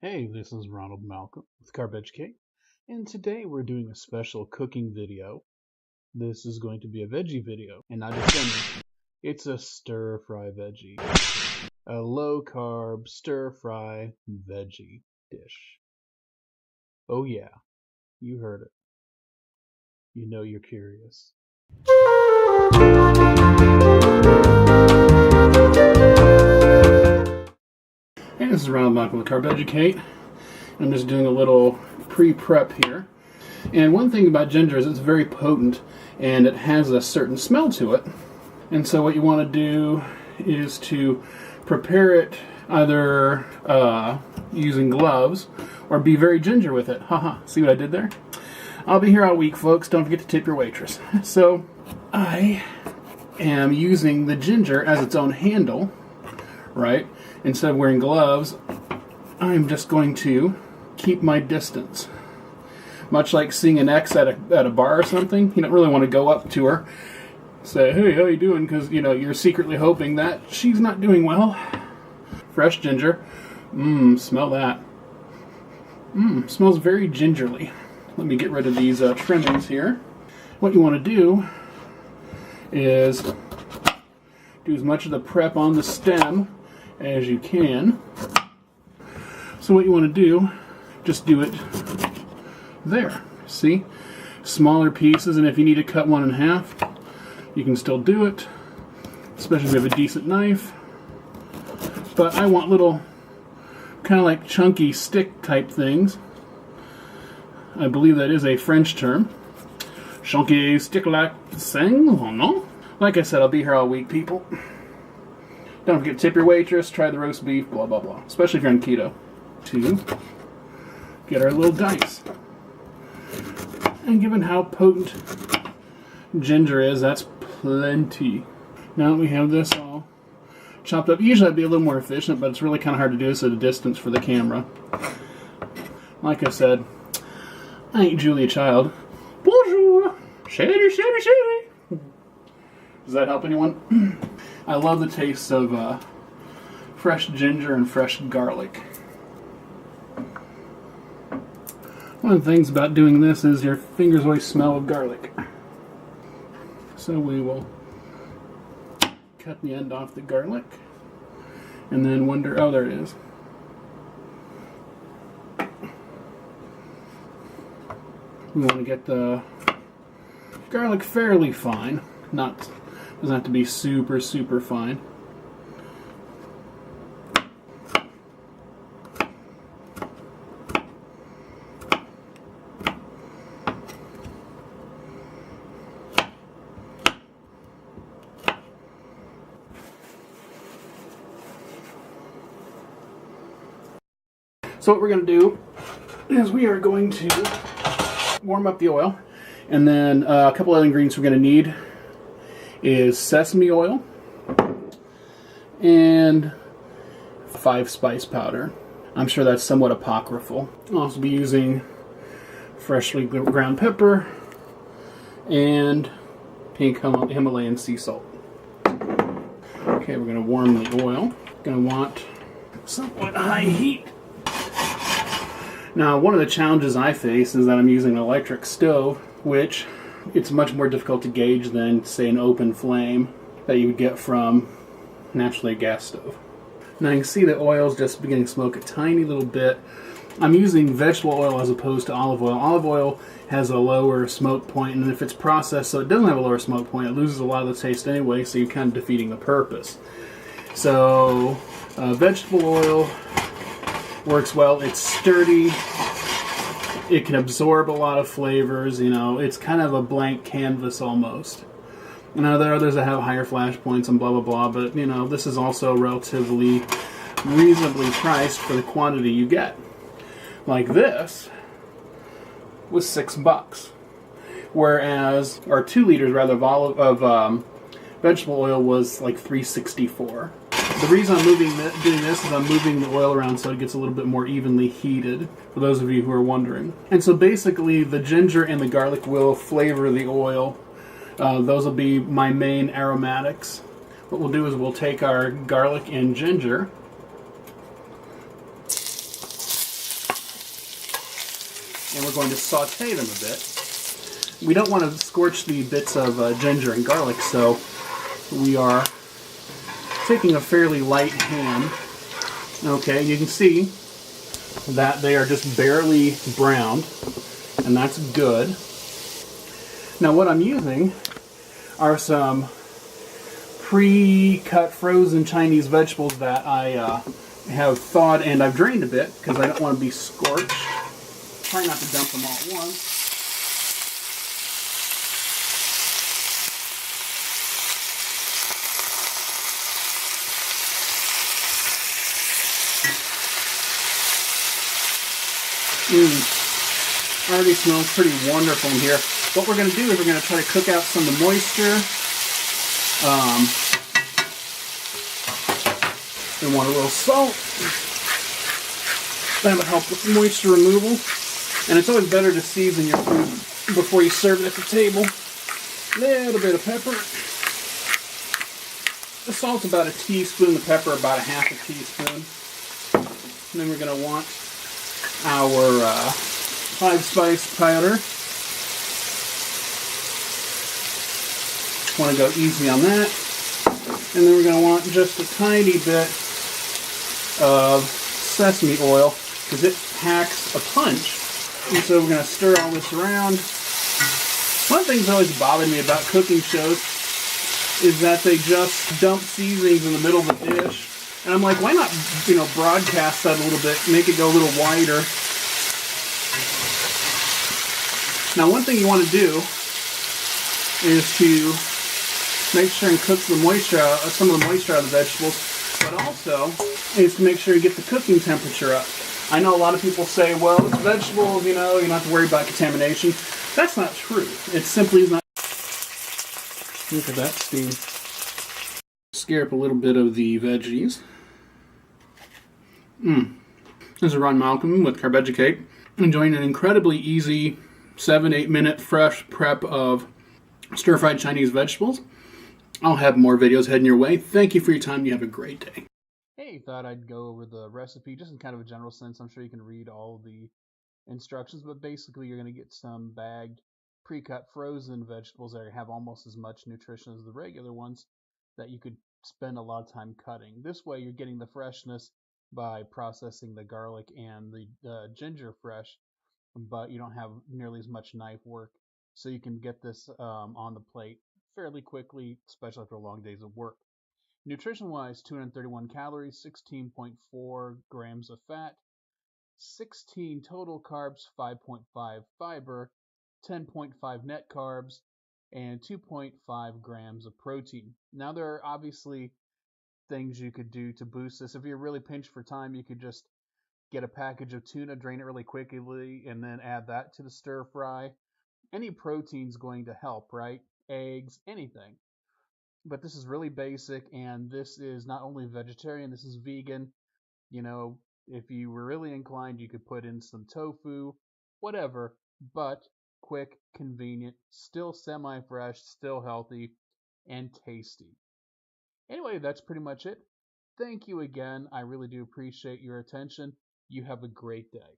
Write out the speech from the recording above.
Hey, this is Ronald Malcolm with Veggie, and today we're doing a special cooking video. This is going to be a veggie video, and not just any. It's a stir-fry veggie. A low-carb stir-fry veggie dish. Oh yeah, you heard it. You know you're curious. Hey, this is Ronald Malcolm with Veggie. I'm just doing a little pre-prep here. And one thing about ginger is it's very potent and it has a certain smell to it. And so what you want to do is to prepare it either using gloves or be very ginger with it. Haha, see what I did there? I'll be here all week, folks. Don't forget to tip your waitress. So I am using the ginger as its own handle, right? Instead of wearing gloves, I'm just going to keep my distance. Much like seeing an ex at a bar or something, you don't really want to go up to her, say, "Hey, how you doing?" Because you're secretly hoping that she's not doing well. Fresh ginger, smell that. Smells very gingerly. Let me get rid of these trimmings here. What you want to do is do as much of the prep on the stem as you can. So what you want to do, just do it there. See? Smaller pieces, and if you need to cut one in half, you can still do it, especially if you have a decent knife. But I want little, kind of like chunky stick type things. I believe that is a French term. Chunky stick like thing? Oh no. Like I said, I'll be here all week, people. Don't forget to tip your waitress, try the roast beef, blah, blah, blah. Especially if you're on keto. To get our little dice. And given how potent ginger is, that's plenty. Now that we have this all chopped up, usually I'd be a little more efficient, but it's really kind of hard to do this at a distance for the camera. Like I said, I ain't Julia Child. Bonjour! Shady, shady, shady! Does that help anyone? I love the taste of fresh ginger and fresh garlic. One of the things about doing this is your fingers always smell of garlic. So we will cut the end off the garlic and then wonder, oh, there it is. We want to get the garlic fairly fine, doesn't have to be super, super fine. So what we're going to do is we are going to warm up the oil, and then a couple other ingredients we're going to need is sesame oil and 5 spice powder. I'm sure that's somewhat apocryphal. I'll also be using freshly ground pepper and pink Himalayan sea salt. Okay, we're going to warm the oil. Going to want somewhat high heat. Now, one of the challenges I face is that I'm using an electric stove, which it's much more difficult to gauge than, say, an open flame that you would get from naturally a gas stove. Now you can see the oil's just beginning to smoke a tiny little bit. I'm using vegetable oil as opposed to olive oil. Olive oil has a lower smoke point, and if it's processed so it doesn't have a lower smoke point, it loses a lot of the taste anyway, so you're kind of defeating the purpose. So vegetable oil works well. It's sturdy. It can absorb a lot of flavors. It's kind of a blank canvas almost. Now there are others that have higher flash points and blah blah blah, but this is also relatively reasonably priced for the quantity you get. Like this was $6, whereas, or 2 liters rather of vegetable oil was like $3.64. The reason I'm doing this is I'm moving the oil around so it gets a little bit more evenly heated, for those of you who are wondering. And so basically the ginger and the garlic will flavor the oil. Those will be my main aromatics. What we'll do is we'll take our garlic and ginger, and we're going to saute them a bit. We don't want to scorch the bits of ginger and garlic, so we are taking a fairly light hand. Okay, you can see that they are just barely browned, and that's good. Now what I'm using are some pre-cut frozen Chinese vegetables that I have thawed and I've drained a bit because I don't want to be scorched. Try not to dump them all at once. Already smells pretty wonderful in here. What we're going to do is we're going to try to cook out some of the moisture. We want a little salt. That'll help with moisture removal. And it's always better to season your food before you serve it at the table. A little bit of pepper. The salt's about a teaspoon, the pepper about a half a teaspoon. And then we're going to want our 5-spice powder. Want to go easy on that. And then we're going to want just a tiny bit of sesame oil because it packs a punch. And so we're going to stir all this around. One thing that's always bothered me about cooking shows is that they just dump seasonings in the middle of the dish. And I'm like, why not, broadcast that a little bit, make it go a little wider. Now, one thing you want to do is to make sure and cook the moisture out, some of the moisture out of the vegetables, but also is to make sure you get the cooking temperature up. I know a lot of people say, well, it's vegetables, you don't have to worry about contamination. That's not true. It simply is not. Look at that steam. Scare up a little bit of the veggies. This is Ron Malcolm with Carb Educate. Enjoying an incredibly easy 7-8 minute fresh prep of stir-fried Chinese vegetables. I'll have more videos heading your way. Thank you for your time. You have a great day. Hey, thought I'd go over the recipe just in kind of a general sense. I'm sure you can read all the instructions, but basically you're going to get some bagged, pre-cut frozen vegetables that have almost as much nutrition as the regular ones that you could spend a lot of time cutting. This way you're getting the freshness by processing the garlic and the ginger fresh, but you don't have nearly as much knife work. So you can get this on the plate fairly quickly, especially after long days of work. Nutrition-wise, 231 calories, 16.4 grams of fat, 16 total carbs, 5.5 fiber, 10.5 net carbs, and 2.5 grams of protein. Now, there are obviously things you could do to boost this. If you're really pinched for time, you could just get a package of tuna, drain it really quickly, and then add that to the stir fry. Any protein's going to help, right? Eggs, anything. But this is really basic, and this is not only vegetarian, this is vegan. If you were really inclined, you could put in some tofu, whatever, but quick, convenient, still semi-fresh, still healthy, and tasty. Anyway, that's pretty much it. Thank you again. I really do appreciate your attention. You have a great day.